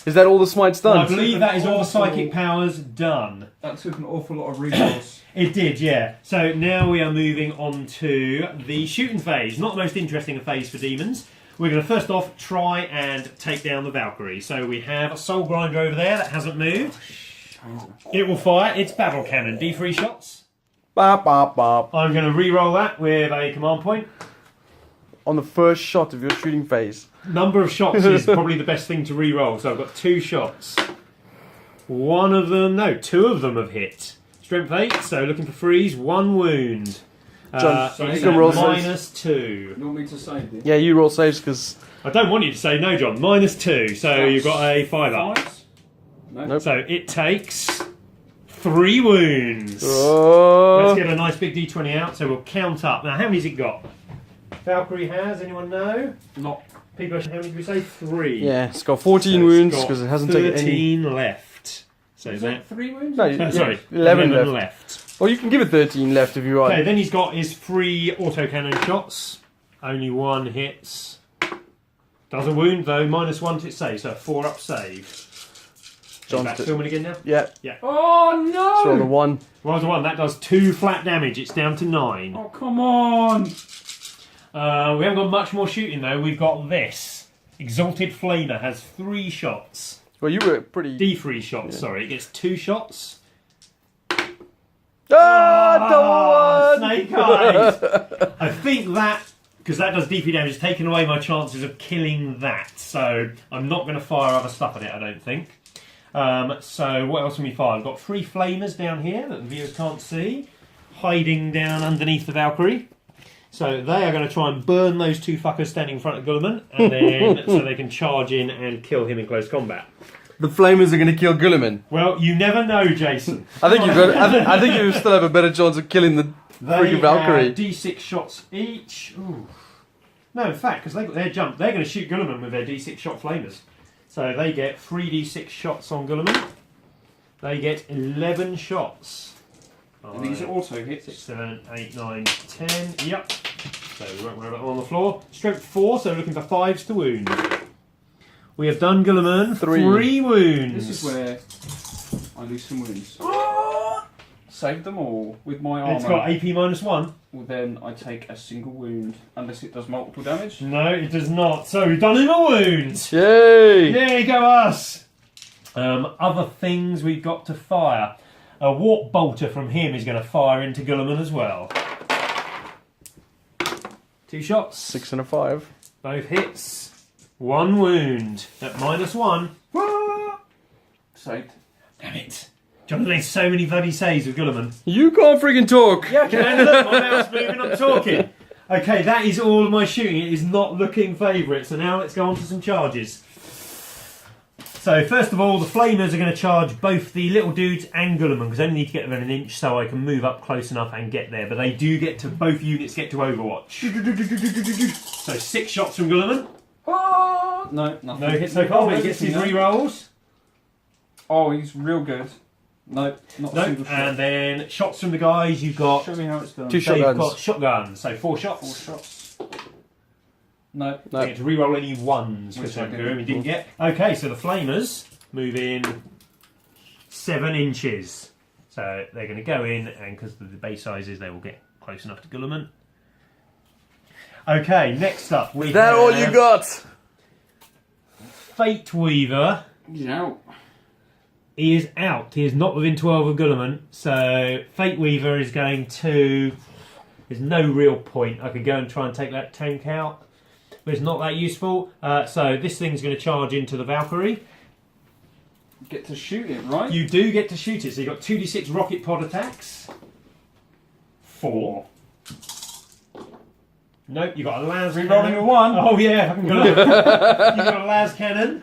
Is that all the smites done? I believe that is all the psychic powers done. That took an awful lot of rerolls. It did, yeah. So now we are moving on to the shooting phase. Not the most interesting phase for demons. We're going to first off try and take down the Valkyrie. So we have a Soul Grinder over there that hasn't moved. It will fire its battle cannon. D3 shots. Bop, bop, bop. I'm going to re-roll that with a command point. On the first shot of your shooting phase. Number of shots is probably the best thing to re-roll. So I've got 2 shots. 1 of them, no, 2 of them have hit. Strength 8, so looking for freeze, 1 wound. John, so it's you can roll -2. You want me to save this? Yeah, you roll saves because... I don't want you to say no, John. -2, so you've got a 5 up. No. Nope. So it takes 3 wounds. Oh. Let's get a nice big d20 out, so we'll count up. Now, how many's it got? Valkyrie has, anyone know? Not. People, how many did we say? 3. Yeah, it's got 14 So it's wounds got because it hasn't taken any... 13 left. So Is that... that 3 wounds? No, Oh, sorry, 11 left. left. Or you can give it 13 left if you want. Okay, then he's got his 3 autocannon shots. Only 1 hits. Does a wound though, -1 to its save, so a 4 up save. John's Back did- filming again now? Yeah. Oh no! So the 1. Well, the 1, that does 2 flat damage, it's down to 9. Oh come on! We haven't got much more shooting though, we've got this. Exalted Flamer has 3 shots. Well, you were pretty... D3 shots, sorry, it gets 2 shots. Double 1! Snake eyes! I think that, because that does DP damage, has taken away my chances of killing that, so I'm not going to fire other stuff at it, I don't think. So what else can we fire? I've got 3 flamers down here that the viewers can't see, hiding down underneath the Valkyrie. So they are going to try and burn those 2 fuckers standing in front of Guilliman, and then so they can charge in and kill him in close combat. The flamers are going to kill Guilliman. Well, you never know, Jason. I think you've got. I think you still have a better chance of killing the freaking Valkyrie. D6 shots each. Ooh. No, in fact, because they got their jump, they're going to shoot Guilliman with their D6 shot flamers. So they get 3d6 shots on Guilliman. They get 11 shots. And these are auto hits. 6, 7, 8, 9, 10. Yep. So we won't worry about them on the floor. Strength 4, so we're looking for 5s to wound. We have done Guilliman 3 wounds. This is where I lose some wounds. Save them all with my armour. It's got AP -1. Well, then I take a single wound, unless it does multiple damage. No, it does not. So we've done him a wound. Yay! There you go, us. Other things we've got to fire. A warp bolter from him is going to fire into Guilliman as well. 2 shots. 6 and a 5. Both hits. 1 wound at -1. Saved. Damn it. John made so many bloody saves with Guilliman. You can't freaking talk. Yeah, okay, look, my mouth's moving, I'm talking. Okay, that is all of my shooting. It is not looking favourite. So now let's go on to some charges. So first of all, the flamers are going to charge both the little dudes and Guilliman, because I only need to get them in an inch so I can move up close enough and get there. But they do get to, both units get to Overwatch. So 6 shots from Guilliman. No, nothing. No hits so far, but he gets his re-rolls. Oh, he's real good. No, not a single shot. And then shots from the guys, you've got... Show me how it's done. 2 They've shotguns. got shotguns, so 4 shots. 4 shots. No. You get to re-roll any 1s, Which because I didn't. he didn't get. Okay, so the flamers move in 7 inches. So they're going to go in, and because of the base sizes, they will get close enough to Guilliman. Okay, next up we Is that have all you got? Fate Weaver. He's out. He is out. He is not within 12 of Guilliman. So Fate Weaver is going to... There's no real point. I could go and try and take that tank out, but it's not that useful. So this thing's going to charge into the Valkyrie. Get to shoot it, right? You do get to shoot it. So you've got 2d6 rocket pod attacks. 4. Nope, you've got a las Re-rolling cannon. a 1. Oh yeah, I haven't got you've got a las cannon.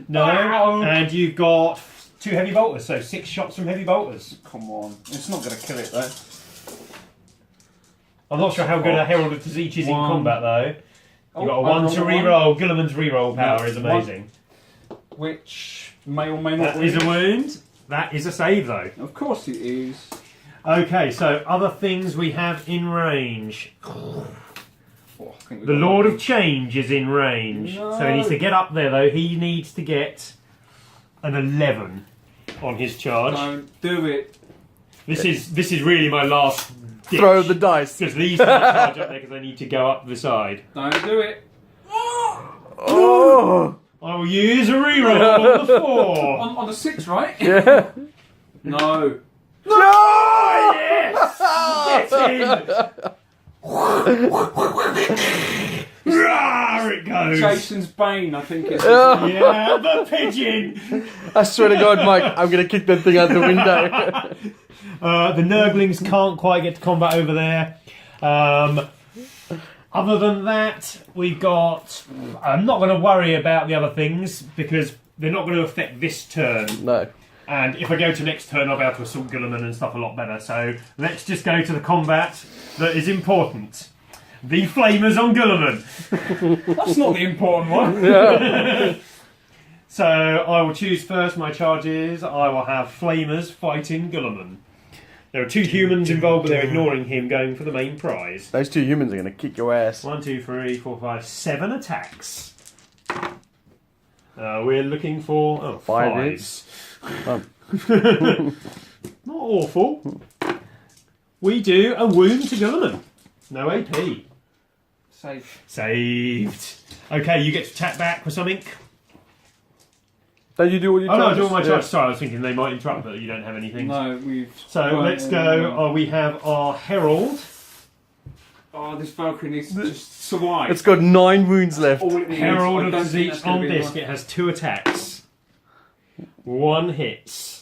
No, Wow. and you've got 2 heavy bolters, so 6 shots from heavy bolters. Come on. It's not going to kill it, though. I'm not sure how good a Herald of Tzeentch is in 1. combat, though. You've got a I 1 to rolled a 1. re-roll. Guilliman's re-roll power is 1. amazing. Which may or may not That is a wound. That is a save, though. Of course it is. Okay, so other things we have in range. Oh, I think we've The got Lord lucky. of Change is in range. No. So he needs to get up there, though. He needs to get an 11 on his charge. Don't do it. This is really my last ditch. Throw the dice. Because these can't charge up there because I need to go up the side. Don't do it. Oh! I will use a reroll on the 4. On the 6, right? Yeah. No. No! Yes! Get in! Rawr, it goes! Jason's Bane, I think it's. Yeah, the pigeon! I swear to God, Mike, I'm going to kick that thing out the window. The Nurglings can't quite get to combat over there. Other than that, we've got... I'm not going to worry about the other things because they're not going to affect this turn. No. And if I go to next turn, I'll be able to assault Guilliman and stuff a lot better. So let's just go to the combat that is important. The Flamers on Guilliman. That's not the important one. So I will choose first my charges. I will have Flamers fighting Guilliman. There are 2 humans involved, but they're ignoring him, going for the main prize. Those 2 humans are going to kick your ass. 1, 2, 3, 4, 5, 7 attacks. We're looking for 5 5s. hits. Not awful. We do a wound to Guilliman. No AP. Safe. Saved. Okay, you get to attack back with something. Don't you do all your Oh no, I charges? do all my Yeah. charges. Sorry, I was thinking they might interrupt, but you don't have anything. No, we've. So let's go. We have our Herald. Oh, this Valkyrie needs to just survive. It's got 9 wounds left. All it needs. Herald I of don't think Tzeentch that's gonna on be disc. enough. It has 2 attacks. 1 hits.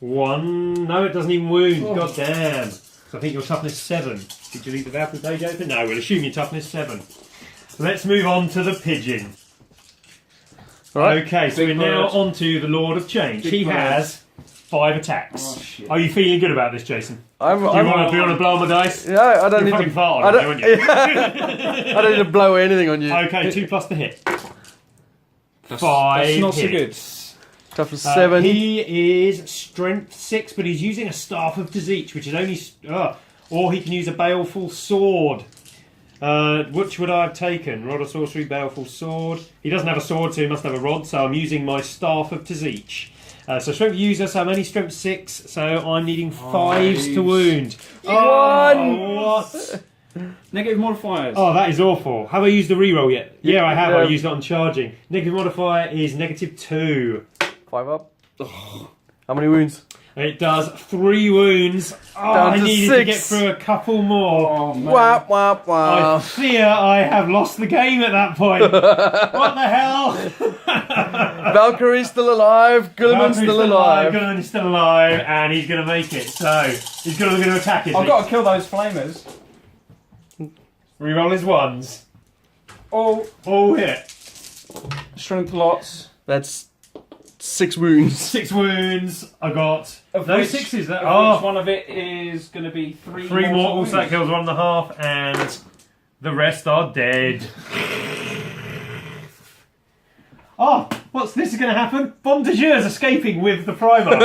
1. No, it doesn't even wound. God damn. So I think your toughness 7. Did you leave the Valkyrie page open? No, we'll assume your toughness 7. Let's move on to the pigeon. Right. Okay, so we're now on to the Lord of Change. He has 5 attacks. Oh, shit. Are you feeling good about this, Jason? Do Do you want to blow on the dice? Yeah, I don't You're need fucking to. fart I on don't, it, aren't you? I don't need to blow anything on you. Okay, 2 plus the hit. That's 5 not so good. hits. Toughness 7. He is strength 6, but he's using a staff of Tzeentch, which is only... or he can use a baleful sword. Which would I have taken? Rod of sorcery, baleful sword. He doesn't have a sword, so he must have a rod, so I'm using my staff of Tzeentch. So strength user, so I'm only strength 6, so I'm needing 5s to wound. Oh, what? Negative modifiers. Oh, that is awful. Have I used the reroll yet? Yeah, I have. Yeah. I used it on charging. Negative modifier is -2. 5 up. How many wounds? It does 3 wounds. Oh, Down I to needed 6. to get through a couple more. Oh, man. Wap, wap, I wap. fear I have lost the game at that point. What the hell? Valkyrie's still alive. Guilliman's still alive. Guilliman's still alive, and he's going to make it. So, he's going to attack, isn't I've he? got to kill those flamers. Reroll his 1s. All All hit. strength lots. That's 6 wounds. 6 wounds. I got... Of No which- 6s. Of Oh, which one of it is going to be 3 3 mortal mortals, that wounds. kills 1.5, and the rest are dead. Oh, what's this is going to happen? Bomb de Jour is escaping with the primer.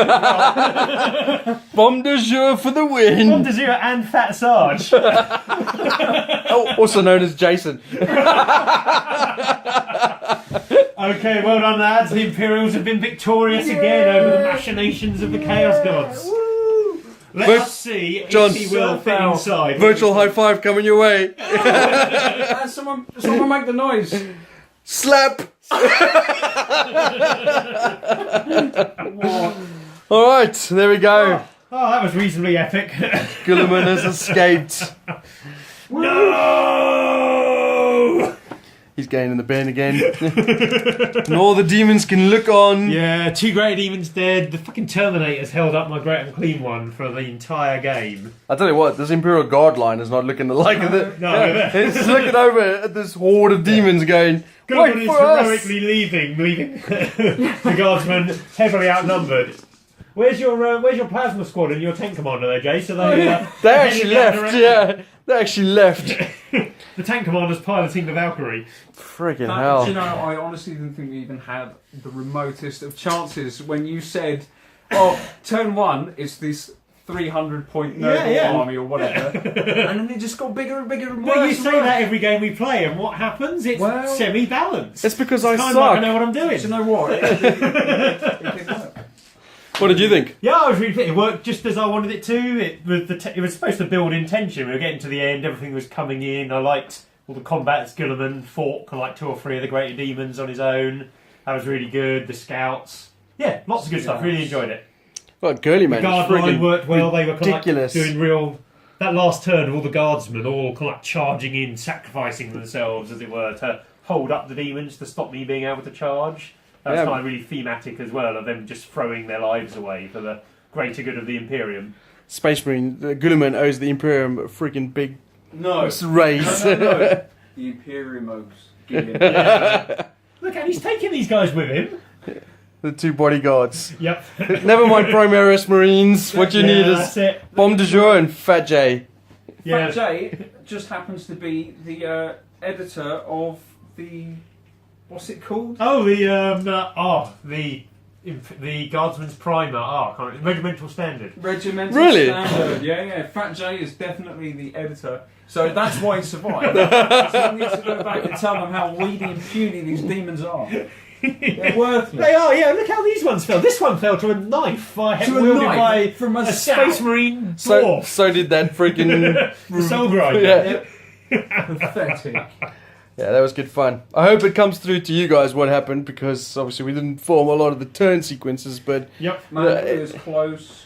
Bomb de jour for the Bomb win. de Jour and Fat Sarge. Oh, also known as Jason. Okay, well done, lads. The Imperials have been victorious again over the machinations of the Chaos Gods. Let Vir- us see John, if he will fit Phil. inside. Virtual high five coming your way. Someone make the noise. Slap. What? All right, there we go. Oh, that was reasonably epic. Guilliman has escaped. No! He's gaining the bin again. And all the demons can look on. Yeah, 2 great demons dead. The fucking Terminator's held up my great and clean one for the entire game. I tell you what, this Imperial Guard line is not looking like it. No. It's looking over at this horde of demons going, Goblin wait is for us. heroically leaving the guardsmen heavily outnumbered. Where's your plasma squad and your tank commander there, Jay? So they They actually left, yeah. They actually left. The tank commander's piloting the Valkyrie. Friggin' Do you hell. know, I honestly didn't think we even had the remotest of chances when you said, oh, turn 1 is this 300-point noble army or whatever. And then it just got bigger and bigger and worse. Well, you say that every game we play, and what happens? It's Well, semi-balanced. It's because I kind of like I suck. know what I'm doing. Do you know what? It did work. What did you think? Yeah, I was really. It worked just as I wanted it to. It was supposed to build in tension. We were getting to the end. Everything was coming in. I liked all the combats. Guilliman fought like 2 or 3 of the greater demons on his own. That was really good. The scouts. Yeah, lots of good stuff. Really enjoyed it. Well, Girly Man The is guard line friggin' worked well. They were kind of ridiculous. like doing real. That last turn of all the guardsmen all kind of like charging in, sacrificing themselves, as it were, to hold up the demons to stop me being able to charge. That was Yeah. kind of really thematic as well, of them just throwing their lives away for the greater good of the Imperium. Space Marine. Guilliman owes the Imperium a friggin' big No. raise. No. The Imperium owes Gideon. Look, and he's taking these guys with him. The 2 bodyguards. Yep. Never mind Primaris Marines. What you need that's is it. Bomb de jour and Fat J. Yeah. Fat J just happens to be the editor of the... What's it called? Oh, the Guardsman's Primer. Oh, I can't remember. Regimental Standard. Regimental Really? Standard. Yeah. Fat J is definitely the editor. So that's why he survived. So I need to go back and tell them how weedy and puny these demons are. They're worthless. They are, yeah. Look how these ones fell. This one fell to a knife To a wielded knife by from a a scout. Space Marine So dwarf. did that friggin' The Soul Grinder. yeah. Pathetic. Yeah, that was good fun. I hope it comes through to you guys what happened, because obviously we didn't form a lot of the turn sequences, but Yep. Man, it was close.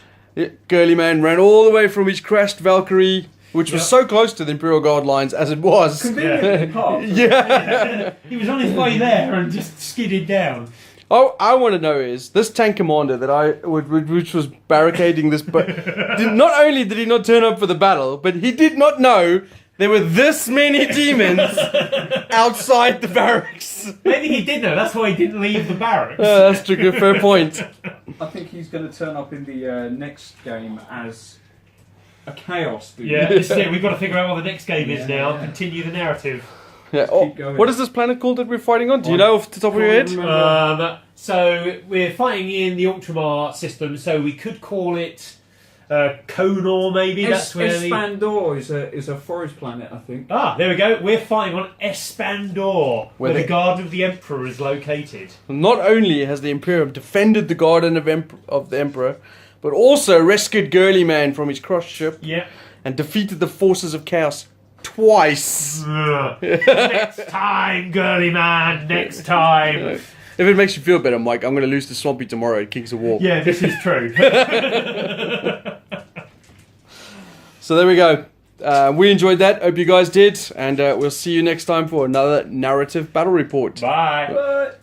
Girly Man ran all the way from his crashed Valkyrie, which was Yep. so close to the Imperial Guard lines as it was. Conveniently parked. Yeah. He was on his way there and just skidded down. Oh, I want to know is this tank commander that which was barricading this, but not only did he not turn up for the battle, but he did not know there were this many demons outside the barracks. Maybe he did know. That's why he didn't leave the barracks. That's a good, fair point. I think he's going to turn up in the next game as a chaos dude. Yeah, this is it. We've got to figure out what the next game is now. Yeah. Continue the narrative. Yeah. Keep going. What is this planet called that we're fighting on? Do you know off the top of your head? So we're fighting in the Ultramar system. So we could call it Conor, maybe. That's where Espandor is a forest planet, I think. There we go. We're fighting on Espandor, where the Garden of the Emperor is located. Not only has the Imperium defended the Garden of the Emperor, but also rescued Girly Man from his crushed ship. Yeah. And defeated the forces of Chaos twice. Next time, Girly Man. Next time. If it makes you feel better, Mike, I'm going to lose to Swampy tomorrow at Kings of War. Yeah, this is true. So there we go. We enjoyed that. Hope you guys did. And we'll see you next time for another narrative battle report. Bye. But